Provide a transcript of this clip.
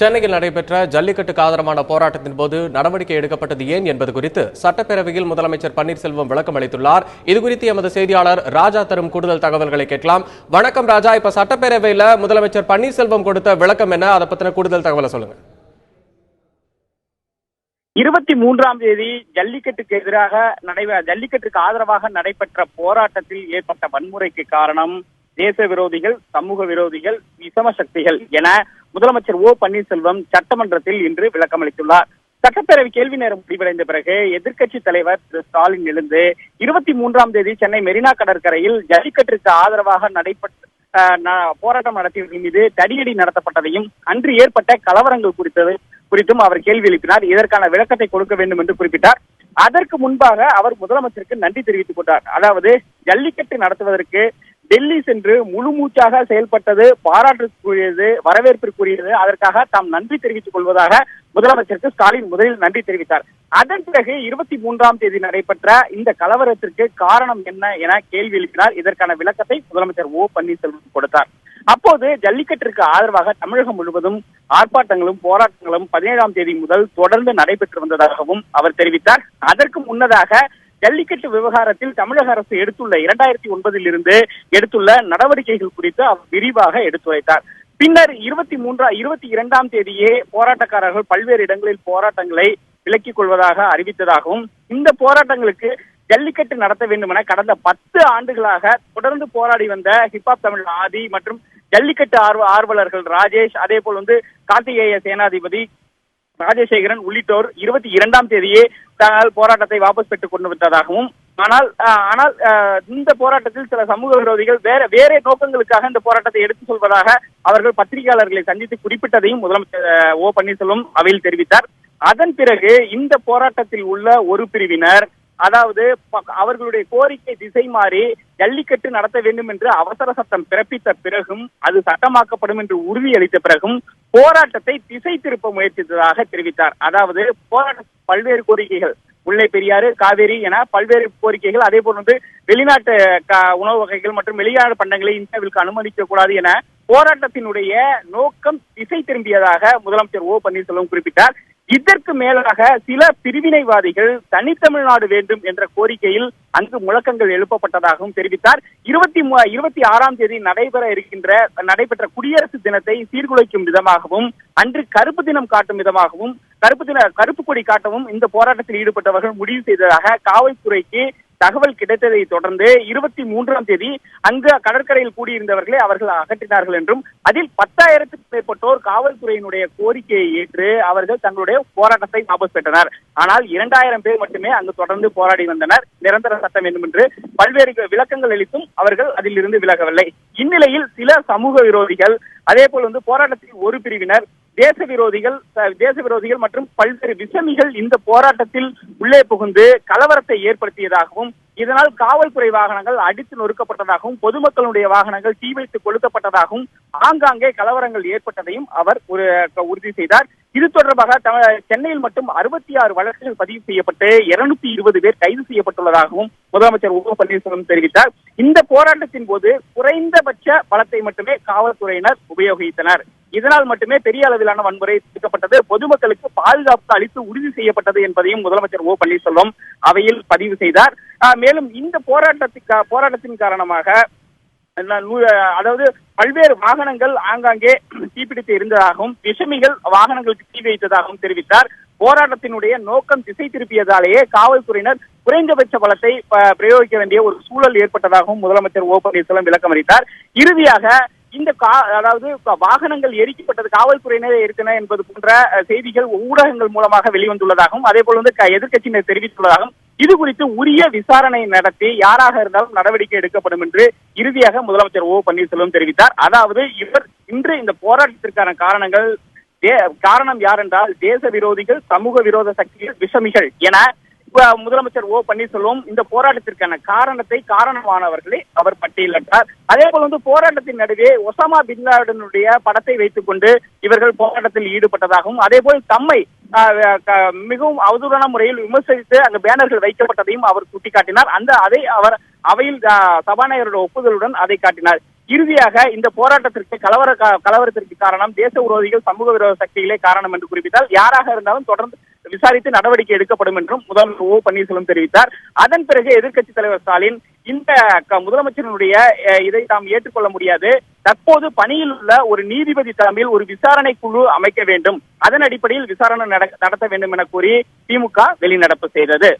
சென்னையில் நடைபெற்ற ஜல்லிக்கட்டுக்கு ஆதரவான போராட்டத்தின் போது நடவடிக்கை எடுக்கப்பட்டது ஏன் என்பது குறித்து சட்டப்பேரவையில் முதலமைச்சர் பன்னீர்செல்வம் விளக்கம் அளித்துள்ளார். இதுகுறித்து எமது செய்தியாளர் ராஜா தரும் கூடுதல் தகவல்களை கேட்கலாம். வணக்கம் ராஜா, இப்ப சட்டப்பேரவையில் முதலமைச்சர் பன்னீர்செல்வம் கொடுத்த விளக்கம் என்ன? அதை பத்தின கூடுதல் தகவலை சொல்லுங்க. 23ஆம் தேதி ஜல்லிக்கட்டுக்கு ஆதரவாக நடைபெற்ற போராட்டத்தில் ஏற்பட்ட வன்முறைக்கு காரணம் தேச விரோதிகள், சமூக விரோதிகள், விஷம சக்திகள் என முதலமைச்சர் பன்னீர்செல்வம் சட்டமன்றத்தில் இன்று விளக்கம் அளித்துள்ளார். சட்டப்பேரவை கேள்வி நேரம் முடிவடைந்த பிறகு எதிர்க்கட்சி தலைவர் திரு ஸ்டாலின் எழுந்து 23ஆம் தேதி சென்னை மெரினா கடற்கரையில் ஜல்லிக்கட்டிற்கு ஆதரவாக போராட்டம் நடத்தியவர்கள் மீது தடியடி நடத்தப்பட்டதையும் அன்று ஏற்பட்ட கலவரங்கள் குறித்தும் அவர் கேள்வி எழுப்பினார். இதற்கான விளக்கத்தை கொடுக்க வேண்டும் என்று குறிப்பிட்டார். அதற்கு முன்பாக அவர் முதலமைச்சருக்கு நன்றி தெரிவித்துக் கொண்டார். அதாவது ஜல்லிக்கட்டு நடத்துவதற்கு டெல்லி சென்று முழு மூச்சாக செயல்பட்டது பாராட்டுக்குரியது, வரவேற்பிற்குரியது. அதற்காக தாம் நன்றி தெரிவித்துக் கொள்வதாக முதலமைச்சருக்கு ஸ்டாலின் முதலில் நன்றி தெரிவித்தார். அதன் பிறகு 23ஆம் தேதி நடைபெற்ற இந்த கலவரத்திற்கு காரணம் என்ன என கேள்வி எழுப்பினார். இதற்கான விளக்கத்தை முதலமைச்சர் பன்னீர்செல்வம் கொடுத்தார். அப்போது ஜல்லிக்கட்டிற்கு ஆதரவாக தமிழகம் முழுவதும் ஆர்ப்பாட்டங்களும் போராட்டங்களும் 17ஆம் தேதி முதல் தொடர்ந்து நடைபெற்று வந்ததாகவும் அவர் தெரிவித்தார். அதற்கு முன்னதாக ஜல்லிக்கட்டு விவகாரத்தில் தமிழக அரசு எடுத்துள்ள 2009 இருந்து எடுத்துள்ள நடவடிக்கைகள் குறித்து அவர் விரிவாக எடுத்துரைத்தார். பின்னர் 22ஆம் தேதியே போராட்டக்காரர்கள் பல்வேறு இடங்களில் போராட்டங்களை விலக்கிக் கொள்வதாக அறிவித்ததாகவும், இந்த போராட்டங்களுக்கு ஜல்லிக்கட்டு நடத்த வேண்டும் என கடந்த 10 ஆண்டுகளாக தொடர்ந்து போராடி வந்த ஹிப்ஹாப் தமிழ் ஆதி மற்றும் ஜல்லிக்கட்டு ஆர்வலர்கள் ராஜேஷ், அதே போல் கார்த்திகேய சேனாதிபதி, ராஜசேகரன் உள்ளிட்டோர் 22ஆம் தேதியே தங்கள் போராட்டத்தை வாபஸ் பெற்றுக் கொண்டு விட்டதாகவும், ஆனால் இந்த போராட்டத்தில் சில சமூக விரோதிகள் வேற நோக்கங்களுக்காக இந்த போராட்டத்தை எடுத்துச் சொல்வதாக அவர்கள் பத்திரிகையாளர்களை சந்தித்து குறிப்பிட்டதையும் முதலமைச்சர் பன்னீர்செல்வம் அவையில் தெரிவித்தார். அதன் பிறகு இந்த போராட்டத்தில் உள்ள ஒரு பிரிவினர், அதாவது அவர்களுடைய கோரிக்கை திசை மாறி ஜல்லிக்கட்டு நடத்த வேண்டும் என்று அவசர சட்டம் பிறப்பித்த பிறகும், அது சட்டமாக்கப்படும் என்று உறுதியளித்த பிறகும் போராட்டத்தை திசை திருப்ப முயற்சித்ததாக தெரிவித்தார். அதாவது போராட்ட பல்வேறு கோரிக்கைகள், முல்லை பெரியாறு, காவேரி என பல்வேறு கோரிக்கைகள், அதே போல் வெளிநாட்டு உணவு வகைகள் மற்றும் வெளிநாட்டு பண்டங்களை இந்தியாவிற்கு அனுமதிக்க கூடாது என போராட்டத்தினுடைய நோக்கம் திசை திரும்பியதாக முதலமைச்சர் பன்னீர்செல்வம் குறிப்பிட்டார். இதற்கு மேலாக சில பிரிவினைவாதிகள் தனித்தமிழ்நாடு வேண்டும் என்ற கோரிக்கையில் அங்கு முழக்கங்கள் எழுப்பப்பட்டதாகவும் தெரிவித்தார். 26ஆம் தேதி நடைபெற்ற குடியரசு தினத்தை சீர்குலைக்கும் விதமாகவும், அன்று கருப்பு தினம் காட்டும் விதமாகவும், கருப்பு கொடி காட்டவும் இந்த போராட்டத்தில் ஈடுபட்டவர்கள் முடிவு செய்ததாக காவல்துறைக்கு தகவல் கிடைத்ததை தொடர்ந்து 23ஆம் தேதி அங்கு கடற்கரையில் கூடியிருந்தவர்களை அவர்கள் அகற்றினார்கள் என்றும், அதில் 10,000க்கும் மேற்பட்டோர் காவல்துறையினுடைய கோரிக்கையை ஏற்று அவர்கள் தங்களுடைய போராட்டத்தை வாபஸ் பெற்றனர். ஆனால் 2000 பேர் மட்டுமே அங்கு தொடர்ந்து போராடி வந்தனர். நிரந்தர சட்டம் வேண்டும் என்று பல்வேறு விளக்கங்கள் அளித்தும் அவர்கள் அதில் இருந்து விலகவில்லை. இந்நிலையில் சில சமூக விரோதிகள், அதே போல் போராட்டத்தில் ஒரு பிரிவினர் தேச விரோதிகள் மற்றும் பல்வேறு விஷமிகள் இந்த போராட்டத்தில் உள்ளே புகுந்து கலவரத்தை ஏற்படுத்தியதாகவும், இதனால் காவல்துறை வாகனங்கள் அடித்து நொறுக்கப்பட்டதாகவும், பொதுமக்களுடைய வாகனங்கள் தீ வைத்து கொளுத்தப்பட்டதாகவும், ஆங்காங்கே கலவரங்கள் ஏற்பட்டதையும் அவர் உறுதி செய்தார். இது தொடர்பாக சென்னையில் மட்டும் 66 வழக்குகள் பதிவு செய்யப்பட்டு 220 பேர் கைது செய்யப்பட்டுள்ளதாகவும் முதலமைச்சர் பன்னீர்செல்வம் தெரிவித்தார். இந்த போராட்டத்தின் போது குறைந்தபட்ச பலத்தை மட்டுமே காவல்துறையினர் உபயோகித்தனர். இதனால் மட்டுமே பெரிய அளவிலான வன்முறை தடுக்கப்பட்டது, பொதுமக்களுக்கு பாதுகாப்பு அளித்து உறுதி செய்யப்பட்டது என்பதையும் முதலமைச்சர் பன்னீர்செல்வம் அவையில் பதிவு செய்தார். மேலும் இந்த போராட்டத்தின் காரணமாக, அதாவது பல்வேறு வாகனங்கள் ஆங்காங்கே தீப்பிடித்து இருந்ததாகவும், விஷமிகள் வாகனங்களுக்கு தீ வைத்ததாகவும் தெரிவித்தார். போராட்டத்தினுடைய நோக்கம் திசை திருப்பியதாலேயே காவல்துறையினர் குறைந்தபட்ச பலத்தை பிரயோகிக்க வேண்டிய ஒரு சூழல் ஏற்பட்டதாகவும் முதலமைச்சர் பன்னீர்செல்வம் விளக்கம் அளித்தார். இறுதியாக இந்த அதாவது வாகனங்கள் எரிக்கப்பட்டது காவல்துறையினரே எரித்தன என்பது போன்ற செய்திகள் ஊடகங்கள் மூலமாக வெளிவந்துள்ளதாகவும், அதே போல் எதிர்க்கட்சியினர் தெரிவித்துள்ளதாகவும், இது குறித்து உரிய விசாரணை நடத்தி யாராக இருந்தாலும் நடவடிக்கை எடுக்கப்படும் என்று இறுதியாக முதலமைச்சர் பன்னீர்செல்வம் தெரிவித்தார். அதாவது இவர் இன்று இந்த போராட்டத்திற்கான காரணம் யார் என்றால் தேச விரோதிகள், சமூக விரோத சக்திகள், விஷமிகள் என முதலமைச்சர் பன்னீர்செல்வம் இந்த போராட்டத்திற்கான காரணமானவர்களை அவர் பட்டியலிட்டார். அதே போல் போராட்டத்தின் நடுவே ஒசாமா பின் லாடனுடைய படத்தை வைத்துக் கொண்டு இவர்கள் போராட்டத்தில் ஈடுபட்டதாகவும், அதே போல் தம்மை மிகவும் அவதூறான முறையில் விமர்சித்து அங்கு பேனர்கள் வைக்கப்பட்டதையும் அவர் சுட்டிக்காட்டினார். அதை அவர் அவையில் சபாநாயகருடைய ஒப்புதலுடன் அதை காட்டினார். இறுதியாக இந்த போராட்டத்திற்கு கலவரத்திற்கு காரணம் தேச விரோதிகள் சமூக விரோத சக்திகளே காரணம் என்று குறிப்பிட்டால் யாராக இருந்தாலும் தொடர்ந்து விசாரித்து நடவடிக்கை எடுக்கப்படும் என்றும் முதலமைச்சர் ஓ பன்னீர்செல்வம் தெரிவித்தார். அதன் பிறகு எதிர்க்கட்சித் தலைவர் ஸ்டாலின் இந்த முதலமைச்சரினுடைய இதை தாம் ஏற்றுக்கொள்ள முடியாது, தற்போது பணியில் உள்ள ஒரு நீதிபதி தலைமையில் ஒரு விசாரணை குழு அமைக்க வேண்டும், அதன் அடிப்படையில் விசாரணை நடத்த வேண்டும் என கூறி திமுக வெளிநடப்பு செய்தது.